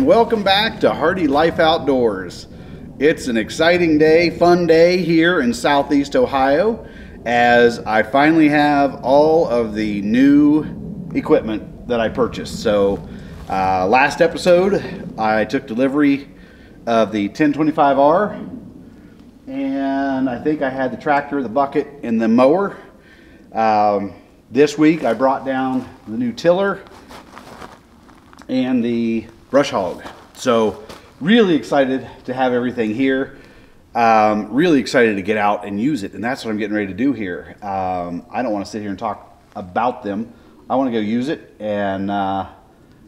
and welcome back to Hardy Life Outdoors. It's an exciting day, fun day here in Southeast Ohio as I finally have all of the new equipment that I purchased. So last episode I took delivery of the 1025R, and I think I had the tractor, the bucket, and the mower. This week I brought down the new tiller and the brush hog. So really excited to have everything here. Really excited to get out and use it, and that's what I'm getting ready to do here. I don't want to sit here and talk about them. I want to go use it and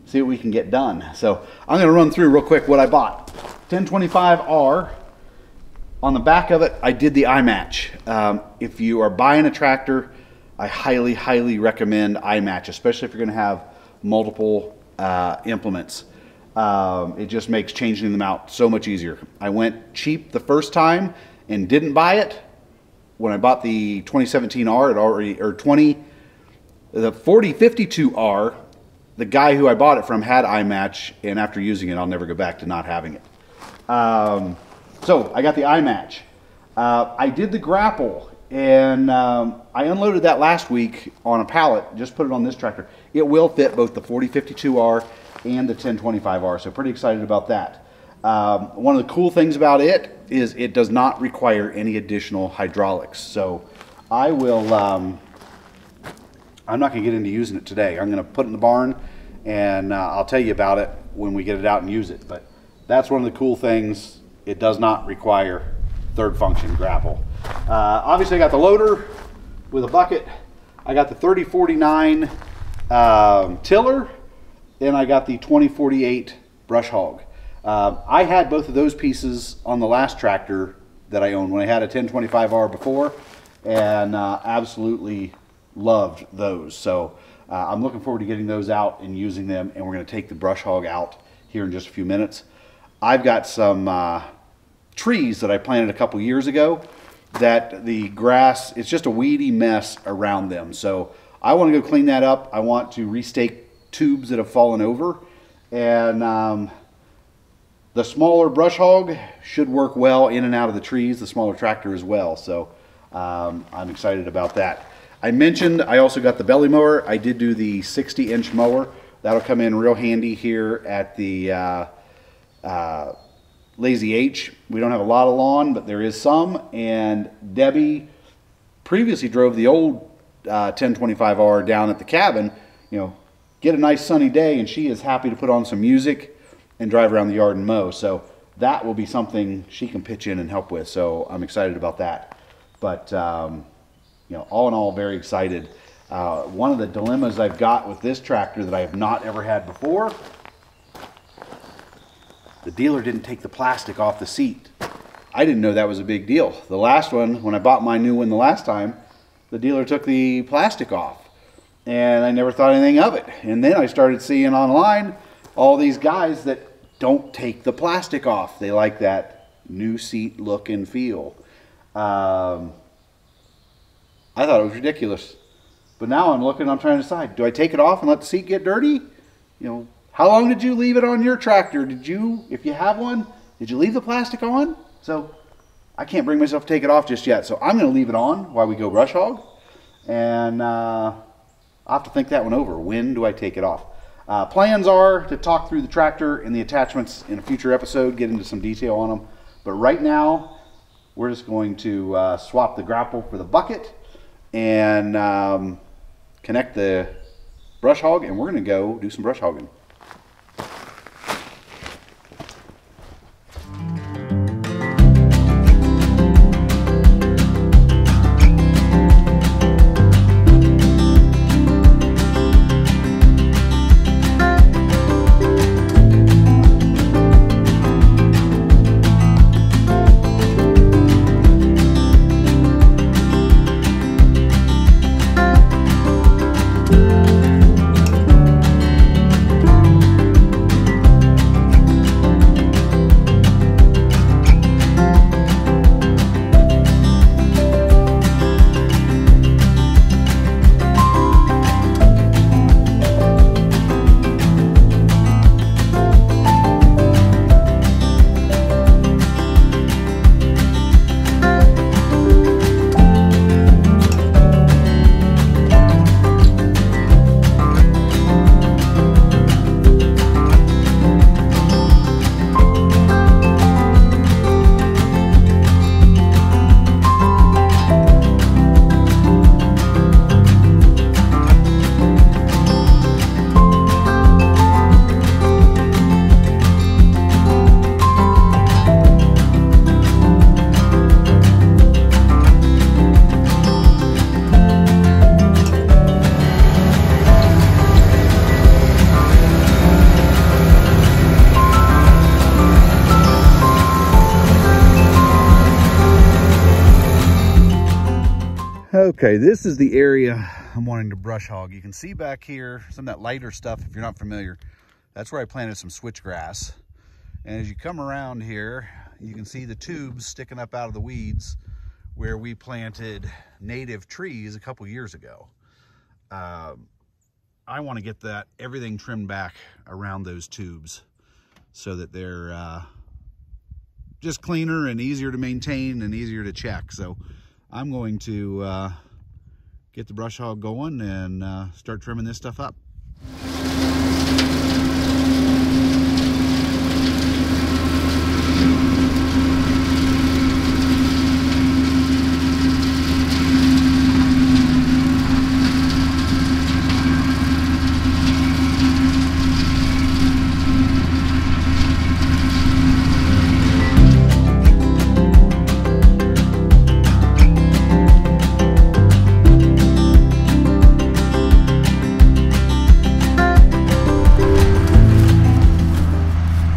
see what we can get done. So I'm going to run through real quick what I bought. 1025R. On the back of it, I did the eye match. If you are buying a tractor, I highly recommend eye match, especially if you're going to have multiple implements. It just makes changing them out so much easier. I went cheap the first time and didn't buy it. When I bought the 2017R, it already, or the 4052R, the guy who I bought it from had eye match, and after using it, I'll never go back to not having it. So I got the eye match. I did the grapple, and I unloaded that last week on a pallet, just put it on this tractor. It will fit both the 4052R and the 1025R, so pretty excited about that. One of the cool things about it is it does not require any additional hydraulics. So I will, I'm not going to get into using it today. I'm going to put it in the barn, and I'll tell you about it when we get it out and use it. But that's one of the cool things. It does not require third function grapple. Obviously I got the loader with a bucket. I got the 3049 tiller, and I got the 2048 brush hog. I had both of those pieces on the last tractor that I owned when I had a 1025R before, and absolutely loved those. So I'm looking forward to getting those out and using them, and we're going to take the brush hog out here in just a few minutes. I've got some trees that I planted a couple years ago that the grass, it's just a weedy mess around them. So I want to go clean that up. I want to restake tubes that have fallen over, and the smaller brush hog should work well in and out of the trees, the smaller tractor as well. So I'm excited about that. I mentioned I also got the belly mower. I did do the 60-inch mower. That'll come in real handy here at the Lazy H. We don't have a lot of lawn, but there is some, and Debbie previously drove the old 1025R down at the cabin, you know, get a nice sunny day, and she is happy to put on some music and drive around the yard and mow. So that will be something she can pitch in and help with. So I'm excited about that. But you know, all in all, very excited. One of the dilemmas I've got with this tractor that I have not ever had before, the dealer didn't take the plastic off the seat. I didn't know that was a big deal. The last one, when I bought my new one the last time, the dealer took the plastic off, and I never thought anything of it. And then I started seeing online all these guys that don't take the plastic off. They like that new seat look and feel. I thought it was ridiculous. But now I'm looking, I'm trying to decide, do I take it off and let the seat get dirty? You know, how long did you leave it on your tractor? Did you, if you have one, did you leave the plastic on? So I can't bring myself to take it off just yet. So I'm going to leave it on while we go brush hog. And I'll have to think that one over. When do I take it off? Plans are to talk through the tractor and the attachments in a future episode, get into some detail on them. But right now, we're just going to swap the grapple for the bucket and connect the brush hog, and we're going to go do some brush hogging. Okay, this is the area I'm wanting to brush hog. You can see back here some of that lighter stuff. If you're not familiar, that's where I planted some switchgrass. And as you come around here, you can see the tubes sticking up out of the weeds where we planted native trees a couple years ago. I want to get everything trimmed back around those tubes so that they're just cleaner and easier to maintain and easier to check. So I'm going to get the brush hog going and start trimming this stuff up.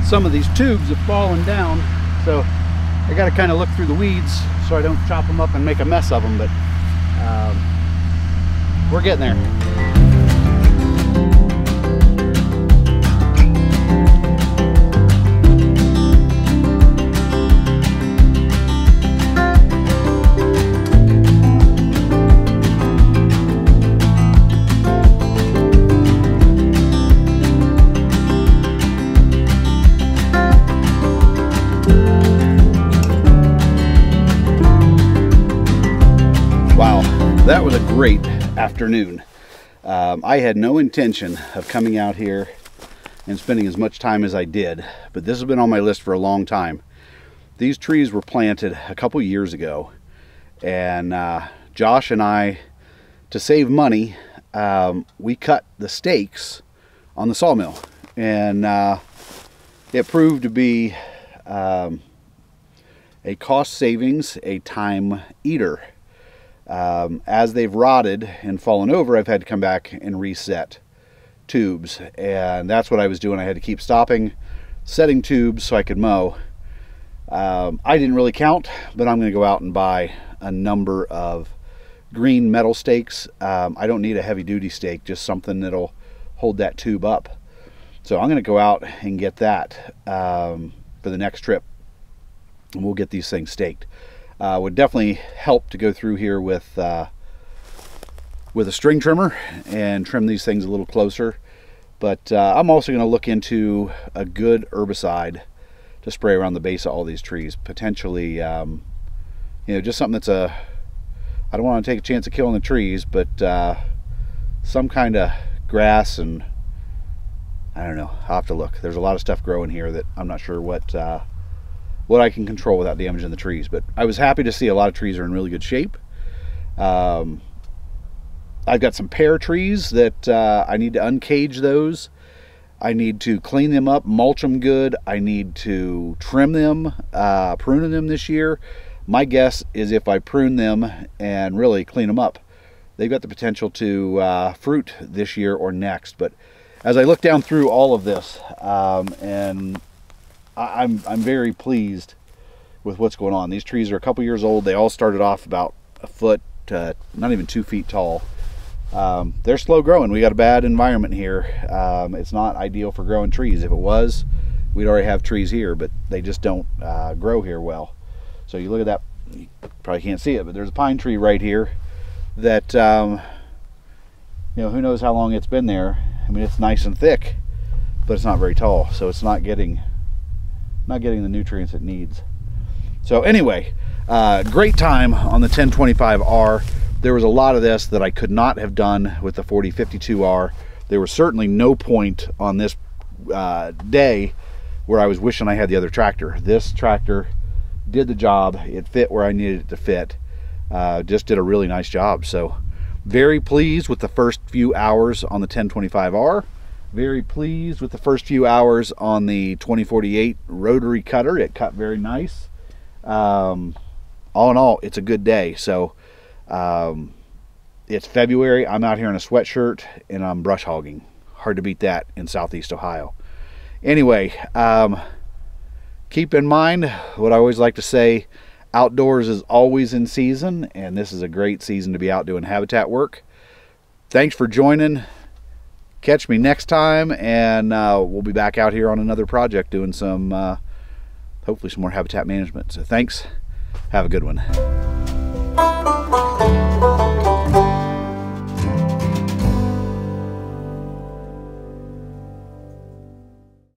Some of these tubes have fallen down, so I got to kind of look through the weeds so I don't chop them up and make a mess of them, but we're getting there. That was a great afternoon. I had no intention of coming out here and spending as much time as I did, but this has been on my list for a long time. These trees were planted a couple years ago, and Josh and I, to save money, we cut the stakes on the sawmill, and it proved to be a cost savings, a time eater. As they've rotted and fallen over, I've had to come back and reset tubes, and that's what I was doing. I had to keep stopping, setting tubes so I could mow. I didn't really count, but I'm going to go out and buy a number of green metal stakes. I don't need a heavy-duty stake, just something that'll hold that tube up. So I'm going to go out and get that for the next trip, and we'll get these things staked. Would definitely help to go through here with a string trimmer and trim these things a little closer. But I'm also going to look into a good herbicide to spray around the base of all these trees. Potentially, you know, just something that's I don't want to take a chance of killing the trees, but some kind of grass, and I don't know, I'll have to look. There's a lot of stuff growing here that I'm not sure what I can control without damaging the trees. But I was happy to see a lot of trees are in really good shape. I've got some pear trees that I need to uncage those. I need to clean them up, mulch them good. I need to trim them, prune them this year. My guess is if I prune them and really clean them up, they've got the potential to fruit this year or next. But as I look down through all of this, and I'm very pleased with what's going on. These trees are a couple years old. They all started off about a foot to not even 2 feet tall. They're slow growing. We got a bad environment here. It's not ideal for growing trees. If it was, we'd already have trees here, but they just don't grow here well. So you look at that, you probably can't see it, but there's a pine tree right here that, you know, who knows how long it's been there. I mean, it's nice and thick, but it's not very tall, so it's not getting the nutrients it needs. So anyway, great time on the 1025R. There was a lot of this that I could not have done with the 4052R. There was certainly no point on this day where I was wishing I had the other tractor. This tractor did the job. It fit where I needed it to fit. Just did a really nice job. So very pleased with the first few hours on the 1025R. Very pleased with the first few hours on the 2048 rotary cutter. It cut very nice. All in all, it's a good day. So it's February. I'm out here in a sweatshirt and I'm brush hogging. Hard to beat that in Southeast Ohio. Anyway, keep in mind what I always like to say, Outdoors is always in season, and this is a great season to be out doing habitat work. Thanks for joining. Catch me next time, and we'll be back out here on another project doing some, hopefully some more habitat management. So thanks. Have a good one.